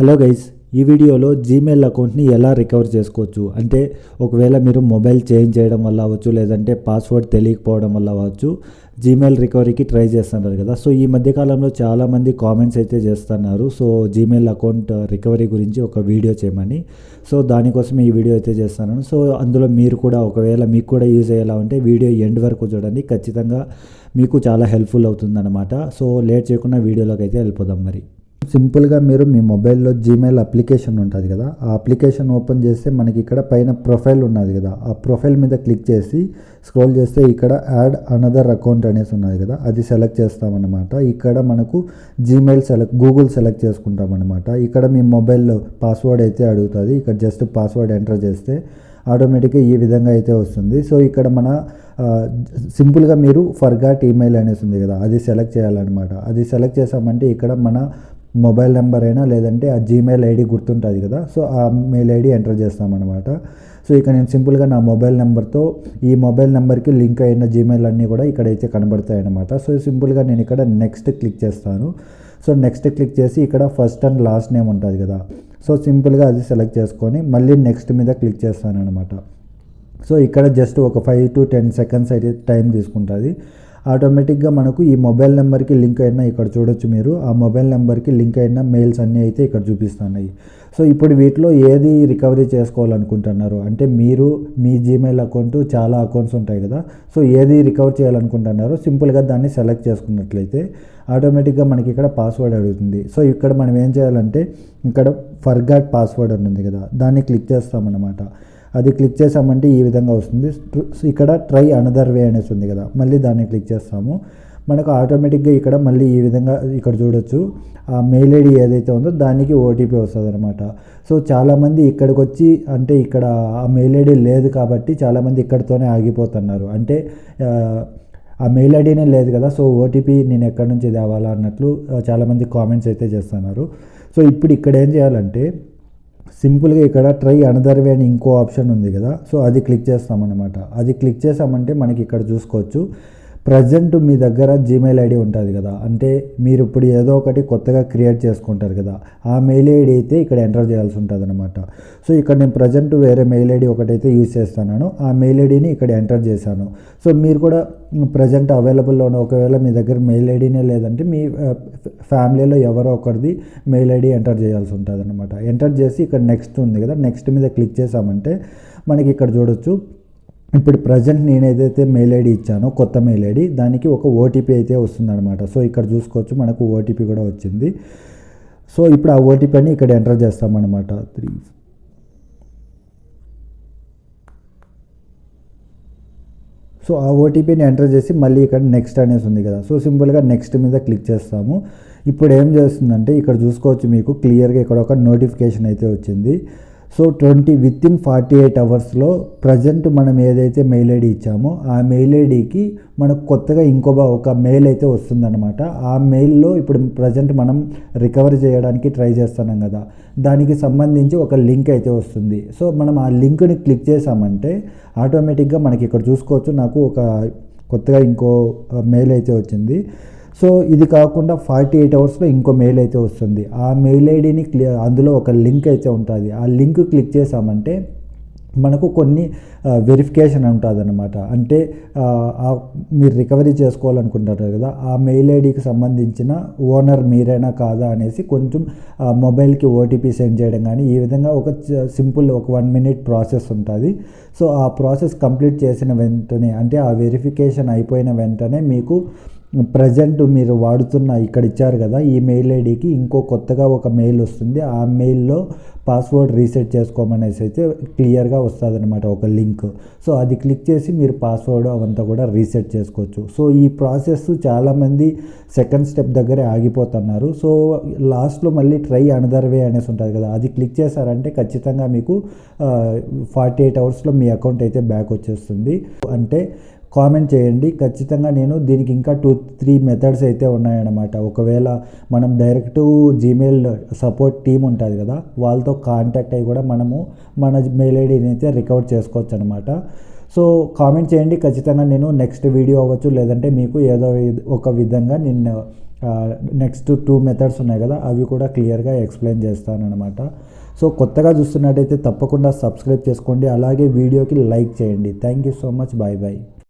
Hello guys, ఈ వీడియోలో Gmail అకౌంట్ని ఎలా రికవర్ చేసుకోవచ్చు అంటే ఒకవేళ మీరు మొబైల్ చేంజ్ చేయడం వల్ల అవ్వచ్చు, లేదంటే పాస్వర్డ్ తెలియకపోవడం వల్ల అవ్వచ్చు, జీమెయిల్ రికవరీకి ట్రై చేస్తున్నారు కదా. సో ఈ మధ్యకాలంలో చాలామంది కామెంట్స్ అయితే చేస్తున్నారు సో జీమెయిల్ అకౌంట్ రికవరీ గురించి ఒక వీడియో చేయమని. సో దానికోసం ఈ వీడియో అయితే చేస్తున్నాను. సో అందులో మీరు కూడా ఒకవేళ మీకు కూడా యూజ్ అయ్యేలా ఉంటే వీడియో ఎండ్ వరకు చూడండి, ఖచ్చితంగా మీకు చాలా హెల్ప్ఫుల్ అవుతుందన్నమాట. సో లేట్ చేయకుండా వీడియోలోకి అయితే వెళ్ళిపోదాం. మరి సింపుల్గా మీరు మీ మొబైల్లో జీమెయిల్ అప్లికేషన్ ఉంటుంది కదా, ఆ అప్లికేషన్ ఓపెన్ చేస్తే మనకి ఇక్కడ పైన ప్రొఫైల్ ఉన్నది కదా, ఆ ప్రొఫైల్ మీద క్లిక్ చేసి స్క్రోల్ చేస్తే ఇక్కడ యాడ్ అనదర్ అకౌంట్ అనేసి ఉన్నది కదా, అది సెలెక్ట్ చేస్తామన్నమాట. ఇక్కడ మనకు జీమెయిల్ గూగుల్ సెలెక్ట్ చేసుకుంటామన్నమాట. ఇక్కడ మీ మొబైల్లో పాస్వర్డ్ అయితే అడుగుతుంది, ఇక్కడ జస్ట్ పాస్వర్డ్ ఎంటర్ చేస్తే ఆటోమేటిక్గా ఈ విధంగా అయితే వస్తుంది. సో ఇక్కడ మన సింపుల్గా మీరు ఫర్గాట్ ఈమెయిల్ అనేసి ఉంది కదా, అది సెలెక్ట్ చేయాలన్నమాట. అది సెలెక్ట్ చేసామంటే ఇక్కడ మన మొబైల్ నెంబర్ అయినా లేదంటే ఆ జీమెయిల్ ఐడి గుర్తుంటుంది కదా, సో ఆ మెయిల్ ఐడి ఎంటర్ చేస్తామన్నమాట. సో ఇక్కడ నేను సింపుల్గా నా మొబైల్ నెంబర్తో ఈ మొబైల్ నెంబర్కి లింక్ అయిన జీమెయిల్ అన్నీ కూడా ఇక్కడైతే కనబడతాయి అన్నమాట. సో సింపుల్గా నేను ఇక్కడ నెక్స్ట్ క్లిక్ చేస్తాను. సో నెక్స్ట్ క్లిక్ చేసి ఇక్కడ ఫస్ట్ అండ్ లాస్ట్ నేమ్ ఉంటుంది కదా, సో సింపుల్గా అది సెలెక్ట్ చేసుకొని మళ్ళీ నెక్స్ట్ మీద క్లిక్ చేస్తాను అనమాట. సో ఇక్కడ జస్ట్ ఒక 5 to 10 seconds అయితే టైం తీసుకుంటుంది. ఆటోమేటిక్గా మనకు ఈ మొబైల్ నెంబర్కి లింక్ అయినా ఇక్కడ చూడొచ్చు మీరు, ఆ మొబైల్ నెంబర్కి లింక్ అయిన మెయిల్స్ అన్నీ అయితే ఇక్కడ చూపిస్తున్నాయి. సో ఇప్పుడు వీటిలో ఏది రికవరీ చేసుకోవాలనుకుంటున్నారు అంటే మీరు మీ జీమెయిల్ అకౌంట్ చాలా అకౌంట్స్ ఉంటాయి కదా, సో ఏది రికవర్ చేయాలనుకుంటున్నారో సింపుల్గా దాన్ని సెలెక్ట్ చేసుకున్నట్లయితే ఆటోమేటిక్గా మనకి ఇక్కడ పాస్వర్డ్ అడుగుతుంది. సో ఇక్కడ మనం ఏం చేయాలంటే ఇక్కడ ఫర్గాట్ పాస్వర్డ్ అని ఉంది కదా, దాన్ని క్లిక్ చేస్తామన్నమాట. అది క్లిక్ చేసామంటే ఈ విధంగా వస్తుంది. ఇక్కడ ట్రై అనదర్ వే అనేసి ఉంది కదా, మళ్ళీ దాన్ని క్లిక్ చేస్తాము. మనకు ఆటోమేటిక్గా ఇక్కడ మళ్ళీ ఈ విధంగా ఇక్కడ చూడొచ్చు ఆ మెయిల్ ఐడి ఏదైతే ఉందో దానికి ఓటీపీ వస్తుంది అనమాట. సో చాలామంది ఇక్కడికి వచ్చి అంటే ఇక్కడ ఆ మెయిల్ ఐడి లేదు కాబట్టి చాలామంది ఇక్కడితోనే ఆగిపోతున్నారు. అంటే ఆ మెయిల్ ఐడినే లేదు కదా, సో ఓటీపీ నేను ఎక్కడి నుంచి తేవాలా అన్నట్లు చాలామంది కామెంట్స్ అయితే చేస్తున్నారు. సో ఇప్పుడు ఇక్కడ ఏం చేయాలంటే సింపుల్గా ఇక్కడ ట్రై అనదర్ వే అని ఇంకో ఆప్షన్ ఉంది కదా, సో అది క్లిక్ చేస్తామన్నమాట. అది క్లిక్ చేసామంటే మనకి ఇక్కడ చూసుకోవచ్చు ప్రజెంట్ మీ దగ్గర జీమెయిల్ ఐడి ఉంటుంది కదా, అంటే మీరు ఇప్పుడు ఏదో ఒకటి కొత్తగా క్రియేట్ చేసుకుంటారు కదా, ఆ మెయిల్ ఐడి అయితే ఇక్కడ ఎంటర్ చేయాల్సి ఉంటుంది అనమాట. సో ఇక్కడ నేను ప్రజెంట్ వేరే మెయిల్ ఐడి ఒకటైతే యూజ్ చేస్తున్నాను, ఆ మెయిల్ ఐడిని ఇక్కడ ఎంటర్ చేశాను. సో మీరు కూడా ప్రజెంట్ అవైలబుల్లో ఉన్న ఒకవేళ మీ దగ్గర మెయిల్ ఐడినే లేదంటే మీ ఫ్యామిలీలో ఎవరో ఒకరిది మెయిల్ ఐడి ఎంటర్ చేయాల్సి ఉంటుంది అనమాట. ఎంటర్ చేసి ఇక్కడ నెక్స్ట్ ఉంది కదా, నెక్స్ట్ మీద క్లిక్ చేసామంటే మనకి ఇక్కడ చూడొచ్చు ఇప్పుడు ప్రజెంట్ నేను ఏదైతే మెయిల్ ఐడి ఇచ్చానో కొత్త మెయిల్ ఐడి దానికి ఒక ఓటీపీ అయితే వస్తుందన్నమాట. సో ఇక్కడ చూసుకోవచ్చు మనకు ఓటీపీ కూడా వచ్చింది. సో ఇప్పుడు ఆ ఓటీపీని ఇక్కడ ఎంటర్ చేస్తామన్నమాట. సో ఆ ఓటీపీని ఎంటర్ చేసి మళ్ళీ ఇక్కడ నెక్స్ట్ అనేసి ఉంది కదా, సో సింపుల్గా నెక్స్ట్ మీద క్లిక్ చేస్తాము. ఇప్పుడు ఏం చేస్తుందంటే ఇక్కడ చూసుకోవచ్చు మీకు క్లియర్గా ఇక్కడ ఒక నోటిఫికేషన్ అయితే వచ్చింది. సో వితిన్ 48 అవర్స్లో ప్రజెంట్ మనం ఏదైతే మెయిల్ ఐడి ఇచ్చామో ఆ మెయిల్ ఐడికి మనకు కొత్తగా ఒక మెయిల్ అయితే వస్తుందన్నమాట. ఆ మెయిల్లో ఇప్పుడు ప్రజెంట్ మనం రికవరీ చేయడానికి ట్రై చేస్తున్నాం కదా, దానికి సంబంధించి ఒక లింక్ అయితే వస్తుంది. సో మనం ఆ లింక్ని క్లిక్ చేసామంటే ఆటోమేటిక్గా మనకి ఇక్కడ చూసుకోవచ్చు నాకు ఒక కొత్తగా ఇంకో మెయిల్ అయితే వచ్చింది. సో ఇది కాకుండా 48 అవర్స్లో ఇంకో మెయిల్ అయితే వస్తుంది. ఆ మెయిల్ ఐడిని అందులో ఒక లింక్ అయితే ఉంటుంది. ఆ లింక్ క్లిక్ చేసామంటే మనకు కొన్ని వెరిఫికేషన్ ఉంటుంది అన్నమాట. అంటే మీరు రికవరీ చేసుకోవాలనుకుంటారు కదా, ఆ మెయిల్ ఐడికి సంబంధించిన ఓనర్ మీరైనా కాదా అనేసి కొంచెం మొబైల్కి ఓటీపీ సెండ్ చేయడం కానీ ఈ విధంగా ఒక సింపుల్ ఒక 1 minute ప్రాసెస్ ఉంటుంది. సో ఆ ప్రాసెస్ కంప్లీట్ చేసిన వెంటనే అంటే ఆ వెరిఫికేషన్ అయిపోయిన వెంటనే మీకు ప్రజెంట్ మీరు వాడుతున్న ఇక్కడ ఇచ్చారు కదా ఈ మెయిల్ ఐడికి ఇంకో కొత్తగా ఒక మెయిల్ వస్తుంది. ఆ మెయిల్లో పాస్వర్డ్ రీసెట్ చేసుకోమనేసి అయితే క్లియర్గా వస్తుంది అనమాట ఒక లింక్. సో అది క్లిక్ చేసి మీరు పాస్వర్డ్ అవంతా కూడా రీసెట్ చేసుకోవచ్చు. సో ఈ ప్రాసెస్ చాలామంది సెకండ్ స్టెప్ దగ్గరే ఆగిపోతున్నారు. సో లాస్ట్లో మళ్ళీ ట్రై అనదర్ వే అనేసి ఉంటుంది కదా, అది క్లిక్ చేశారంటే ఖచ్చితంగా మీకు 48 అవర్స్లో మీ అకౌంట్ అయితే బ్యాక్ వచ్చేస్తుంది. అంటే కామెంట్ చేయండి, ఖచ్చితంగా నేను దీనికి ఇంకా 2-3 మెథడ్స్ అయితే ఉన్నాయన్నమాట. ఒకవేళ మనం డైరెక్ట్ జీమెయిల్ సపోర్ట్ టీమ్ ఉంటుంది కదా, వాళ్ళతో కాంటాక్ట్ అయ్యి కూడా మనము మన మెయిల్ ఐడిని అయితే రికవర్ చేసుకోవచ్చు అనమాట. సో కామెంట్ చేయండి, ఖచ్చితంగా నేను నెక్స్ట్ వీడియో అవ్వచ్చు లేదంటే మీకు ఏదో ఒక విధంగా నేను నెక్స్ట్ 2 మెథడ్స్ ఉన్నాయి కదా, అవి కూడా క్లియర్గా ఎక్స్ప్లెయిన్ చేస్తానన్నమాట. సో కొత్తగా చూస్తున్నట్టయితే తప్పకుండా సబ్స్క్రైబ్ చేసుకోండి, అలాగే వీడియోకి లైక్ చేయండి. Thank you so much. Bye bye.